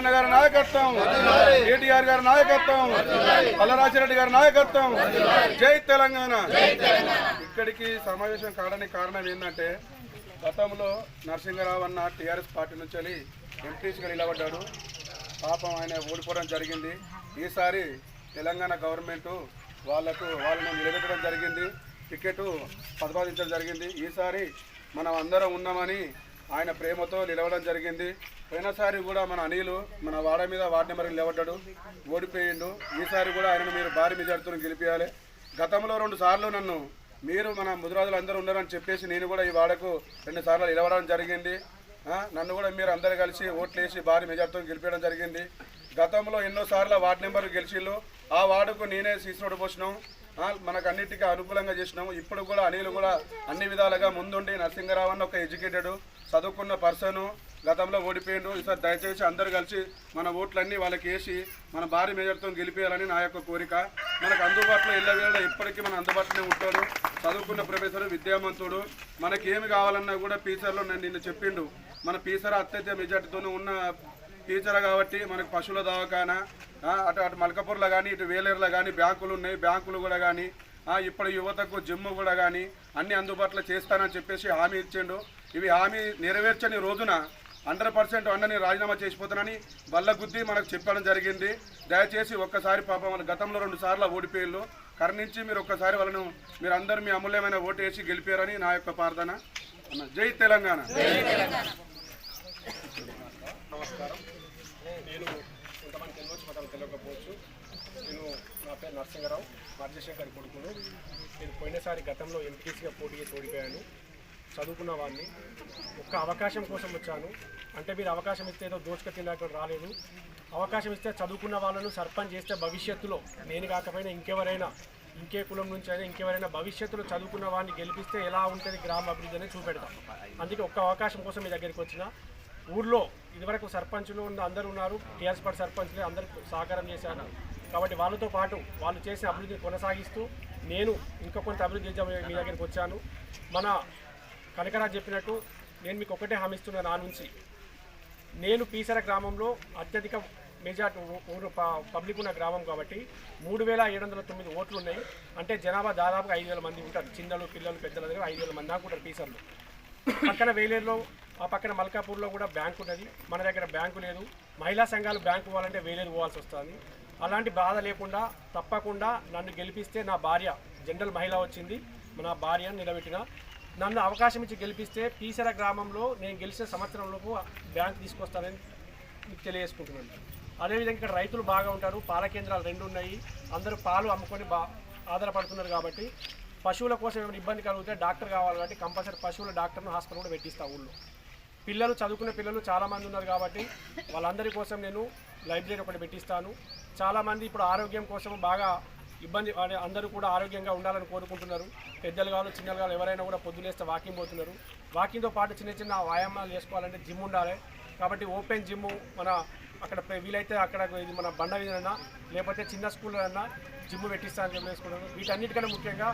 రేవంత్ గారి నాయకత్వం, కేటీఆర్ గారి నాయకత్వం, పల్లరాజిరెడ్డి గారి నాయకత్వం. జై తెలంగాణ. ఇక్కడికి సమావేశం కావడానికి కారణం ఏంటంటే గతంలో నరసింహరావు అన్న టీఆర్ఎస్ పార్టీ నుంచి ఎంపీసీగా నిలబడ్డాడు. పాపం ఆయన ఓడిపోవడం జరిగింది. ఈసారి తెలంగాణ గవర్నమెంట్ వాళ్ళను నిలబెట్టడం జరిగింది, టికెట్ ప్రతిపాదించడం జరిగింది. ఈసారి మనం అందరం ఉన్నామని ఆయన ప్రేమతో నిలవడం జరిగింది. పోయినసారి కూడా మన అనిలు మన వార్డు నెంబర్ నిలబడ్డాడు, ఓడిపోయిండు. ఈసారి కూడా ఆయనను మీరు భారీ మెజార్టీతో గెలిపించాలి. గతంలో 2 సార్లు నన్ను మీరు మన ముదిరాజులు అందరూ ఉన్నారని చెప్పేసి నేను కూడా ఈ వార్డుకు 2 సార్లు నిలవడం జరిగింది. నన్ను కూడా మీరు అందరు కలిసి ఓట్లేసి భారీ మెజార్టీతో గెలిపించడం జరిగింది. గతంలో ఎన్నోసార్లు వార్డు నెంబర్ గెలిచిళ్ళు. ఆ వార్డుకు నేనే సీసీ రోడ్డు పోసినాం, మనకు అన్నిటికీ అనుకూలంగా చేసినాము. ఇప్పుడు కూడా అనిలు కూడా అన్ని విధాలుగా ముందుండి నరసింహరావు అన్న ఒక ఎడ్యుకేటెడ్ చదువుకున్న పర్సను గతంలో ఓడిపోయిండు. ఈసారి దయచేసి అందరూ కలిసి మన ఓట్లన్నీ వాళ్ళకి వేసి మన భారీ మెజార్టీతో గెలిపేయాలని నా యొక్క కోరిక. మనకు అందుబాటులో ఎల్లవేళ ఇప్పటికీ మన అందుబాటులోనే ఉంటాడు. చదువుకున్న ప్రొఫెసర్, విద్యావంతుడు. మనకి ఏమి కావాలన్నా కూడా పీసర్లో నిన్ను చెప్పిండు. మన పీసర్ అత్యధిక మెజార్టీతో ఉన్న టీచర్ కాబట్టి మనకు పశువుల దవాఖానా అటు మల్కపూర్లో కానీ ఇటు వేలేరులో కానీ బ్యాంకులు ఉన్నాయి. బ్యాంకులు కూడా కానీ ఇప్పుడు యువతకు జిమ్ కూడా కానీ అన్ని అందుబాటులో చేస్తానని చెప్పేసి హామీ ఇచ్చిండు. ఇవి హామీ నెరవేర్చని రోజున 100% అన్నని రాజీనామా చేసిపోతానని బల్లగుద్ది మనకు చెప్పడం జరిగింది. దయచేసి ఒక్కసారి పాపం మన గతంలో 2 సార్లు ఓడిపోయిళ్ళు కరుణించి మీరు ఒక్కసారి వాళ్ళను మీరు అందరూ మీ అమూల్యమైన ఓటు వేసి గెలిపారని నా యొక్క ప్రార్థన. జై తెలంగాణ. నమస్కారం. నేను కొంతమంది తెలియకపోవచ్చు. నా పేరు నరసింహరావు, రాజశేఖర్ కొడుకును. నేను పోయినసారి గతంలో ఎంపీసీగా పోటీ చేసి ఓడిపోయాను. చదువుకున్న వాడిని ఒక్క అవకాశం కోసం వచ్చాను. అంటే మీరు అవకాశం ఇస్తే ఏదో దోచుక తినడానికి రాలేదు. అవకాశం ఇస్తే చదువుకున్న వాళ్ళను సర్పంచ్ చేస్తే భవిష్యత్తులో నేను కాకపోయినా ఇంకెవరైనా ఇంకే కులం నుంచి అయినా ఇంకెవరైనా భవిష్యత్తులో చదువుకున్న వాడిని గెలిపిస్తే ఎలా ఉంటుంది గ్రామ అభివృద్ధి అనేది చూపెడతాం. అందుకే ఒక్క అవకాశం కోసం మీ దగ్గరికి వచ్చిన. ఊళ్ళో ఇదివరకు సర్పంచులు అందరూ ఉన్నారు, టీఆర్ఎస్ పార్టీ సర్పంచ్లు అందరూ సహకారం చేశాను. కాబట్టి వాళ్ళతో పాటు వాళ్ళు చేసిన అభివృద్ధిని కొనసాగిస్తూ నేను ఇంకా కొంత అభివృద్ధి మీ దగ్గరికి వచ్చాను. మన కనకరాజు చెప్పినట్టు నేను మీకు ఒకటే హామీ ఇస్తున్నాను. నా నుంచి నేను పీసర గ్రామంలో అత్యధిక మెజార్టీ పబ్లిక్ ఉన్న గ్రామం కాబట్టి 3709 ఓట్లు ఉన్నాయి. అంటే జనాభా దాదాపుగా 5000 మంది ఉంటారు. చిన్నలు, పిల్లలు, పెద్దల దగ్గర 5000 మంది దాకా ఉంటారు పీసర్లో. పక్కన వేలేరులో, ఆ పక్కన మల్కాపూర్లో కూడా బ్యాంకు ఉన్నది. మన దగ్గర బ్యాంకు లేదు. మహిళా సంఘాలు బ్యాంకు పోవాలంటే వేలేరు పోవాల్సి వస్తుంది. అలాంటి బాధ లేకుండా తప్పకుండా నన్ను గెలిపిస్తే నా భార్య జనరల్ మహిళ వచ్చింది, నా భార్యను నిలబెట్టిన. నన్ను అవకాశం ఇచ్చి గెలిపిస్తే పీసర గ్రామంలో నేను గెలిచిన సంవత్సరంలోపు బ్యాంకు తీసుకొస్తానని మీకు తెలియజేసుకుంటున్నాను. అదేవిధంగా ఇక్కడ రైతులు బాగా ఉంటారు. పాల కేంద్రాలు 2 ఉన్నాయి. అందరూ పాలు అమ్ముకొని ఆధారపడుతున్నారు. కాబట్టి పశువుల కోసం ఏమైనా ఇబ్బంది కలిగితే డాక్టర్ కావాలి కాబట్టి కంపల్సరీ పశువుల డాక్టర్ను హాస్పిటల్ కూడా పెట్టిస్తా. ఊళ్ళో పిల్లలు చదువుకునే పిల్లలు చాలామంది ఉన్నారు కాబట్టి వాళ్ళందరి కోసం నేను లైబ్రరీ ఒకటి పెట్టిస్తాను. చాలామంది ఇప్పుడు ఆరోగ్యం కోసం బాగా ఇబ్బంది, అందరూ కూడా ఆరోగ్యంగా ఉండాలని కోరుకుంటున్నారు. పెద్దలు కావాలి, చిన్నలు కావాలి, ఎవరైనా కూడా పొద్దులేస్తే వాకింగ్ పోతున్నారు. వాకింగ్తో పాటు చిన్న చిన్న వ్యాయామాలు చేసుకోవాలంటే జిమ్ ఉండాలి. కాబట్టి ఓపెన్ జిమ్ మన అక్కడ వీలైతే అక్కడ ఇది మన బండ వీధైనా లేకపోతే చిన్న స్కూల్లో అయినా జిమ్ పెట్టిస్తానని చెప్పేసుకుంటాను. వీటన్నిటికన్నా ముఖ్యంగా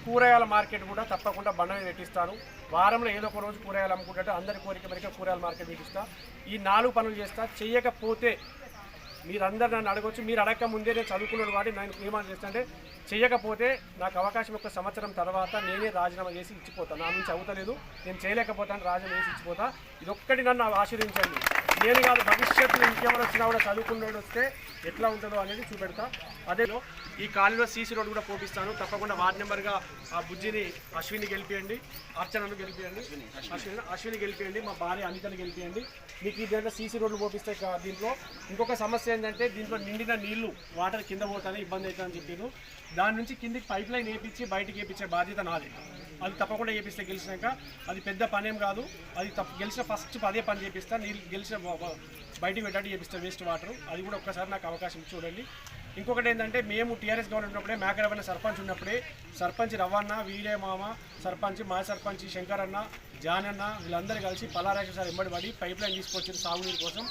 కూరగాయల మార్కెట్ కూడా తప్పకుండా బండ మీద పెట్టిస్తాను. వారంలో ఏదో ఒక రోజు కూరగాయలు అమ్ముకుంటే అందరి కోరిక మేరకు కూరగాయల మార్కెట్ పెట్టిస్తా. ఈ 4 పనులు చేస్తా. చేయకపోతే మీరందరూ నన్ను అడగవచ్చు. మీరు అడగక ముందే నేను చదువుకున్నాను వాడి నేను ఏమని చేస్తా అంటే చేయకపోతే నాకు అవకాశం 1 సంవత్సరం తర్వాత నేనే రాజీనామా చేసి ఇచ్చిపోతాను. నా నుంచి అవుతలేదు, నేను చేయలేకపోతాను, రాజీనామా చేసి ఇచ్చిపోతా. ఇదొక్కటి నన్ను ఆశీర్వించండి. నేను కాదు, భవిష్యత్తులో ఇంకెవరు వచ్చినా కూడా చదువుకున్నోడు వస్తే ఎట్లా ఉంటుందో అనేది చూపెడతా. అదే ఈ కాలనీలో సీసీ రోడ్డు కూడా పోపిస్తాను. తప్పకుండా వార్డు నెంబర్గా ఆ బుజ్జిని అశ్విని గెలిపియండి, అర్చనను గెలిపియండి, అశ్విని గెలిపియండి, మా భార్య అనితను గెలిపియండి. మీకు ఈ దీంట్లో సీసీ రోడ్లు పోపిస్తాయి. దీంట్లో ఇంకొక సమస్య ఏంటంటే దీంట్లో నిండిన నీళ్లు వాటర్ కింద పోతానే ఇబ్బంది అవుతుందని చెప్పారు. దాని నుంచి కిందికి పైప్ లైన్ వేయించి బయటకు వేయించే బాధ్యత నాది. అది తప్పకుండా చేపిస్తే గెలిచినాక అది పెద్ద పనేం కాదు. అది గెలిచిన ఫస్ట్ అదే పని చేపిస్తా. నీళ్ళు గెలిచిన బయటికి పెట్టాలి చేపిస్తా వేస్ట్ వాటర్. అది కూడా ఒక్కసారి నాకు అవకాశం చూడండి. ఇంకొకటి ఏంటంటే మేము టీఆర్ఎస్ గవర్నమెంట్ ఉన్నప్పుడే మేకరవన్న సర్పంచ్ ఉన్నప్పుడే సర్పంచ్ రవ్వన్న, వీడే మామ సర్పంచ్, మా సర్పంచ్ శంకర్ అన్న, జాన్ అన్న వీళ్ళందరూ కలిసి పల్లారాజు సార్ ఎంబడి పడి పైప్ లైన్ తీసుకొచ్చారు సాగునీరు కోసం.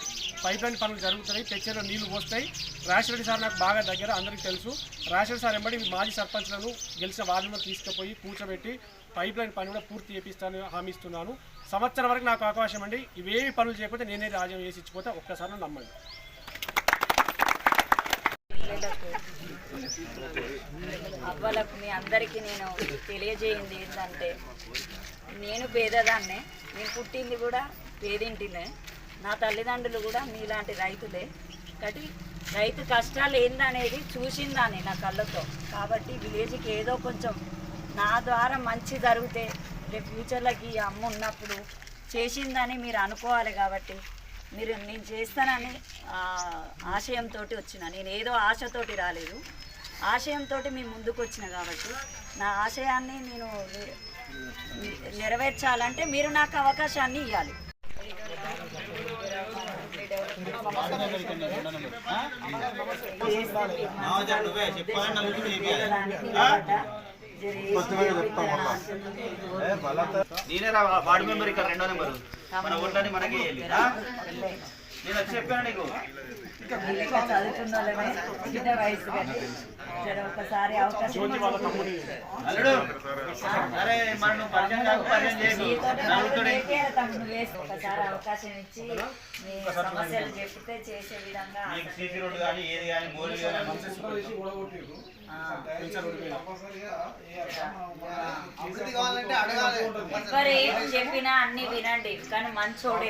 పైప్ లైన్ పనులు జరుగుతున్నాయి, తెచ్చేలో నీళ్లు పోస్తాయి. రాజశేఖర్ సార్ నాకు బాగా దగ్గర, అందరికీ తెలుసు. రాజశేఖర్ సార్ ఎంబడి మాజీ సర్పంచ్లను గెలిచిన వార్డులను తీసుకుపోయి కూర్చోబెట్టి పైప్ లైన్ పని కూడా పూర్తి చేపిస్తాను హామీ ఇస్తున్నాను. సంవత్సరం వరకు నాకు అవకాశం అండి. ఇవేవి పనులు చేయకపోతే నేనే రాజ్యం వేసి ఇచ్చిపోతే ఒక్కసారి నమ్మండి. అవ్వలకు మీ అందరికీ నేను తెలియజేయింది ఏంటంటే, నేను పేదదాన్నే, నేను పుట్టింది కూడా పేదింటినే, నా తల్లిదండ్రులు కూడా మీలాంటి రైతులే. కాబట్టి రైతు కష్టాలు ఏందనేది చూసిందాన్ని నా కళ్ళతో. కాబట్టి విలేజ్కి ఏదో కొంచెం నా ద్వారా మంచి జరిగితే రేపు ఫ్యూచర్లకి అమ్మ ఉన్నప్పుడు చేసిందని మీరు అనుకోవాలి. కాబట్టి నేను చేస్తానని ఆశయంతో వచ్చిన, నేను ఏదో ఆశతోటి రాలేదు, ఆశయంతో మీ ముందుకు వచ్చిన. కాబట్టి నా ఆశయాన్ని నేను నెరవేర్చాలంటే మీరు నాకు అవకాశాన్ని ఇవ్వాలి. నేనే వార్డు మెంబర్ ఇక్కడ 2వ నెంబరు మన ఓట్లని మనకి నేను వచ్చి చెప్పాను నీకు చదువుకున్న వాళ్ళమే చిన్న వయసు ఒకసారి అవకాశం అరే మనం పరిచయం కాకు పరిచయం చేయకు ఒకసారి అవకాశం ఇచ్చి మీ సమస్యలు చెప్తే చేసే విధంగా సీసీ రోడ్డు కానీ ఏది కానీ మోరీ కానీ ఎవరు ఏం చెప్పినా అన్ని వినండి, కానీ మంచోడే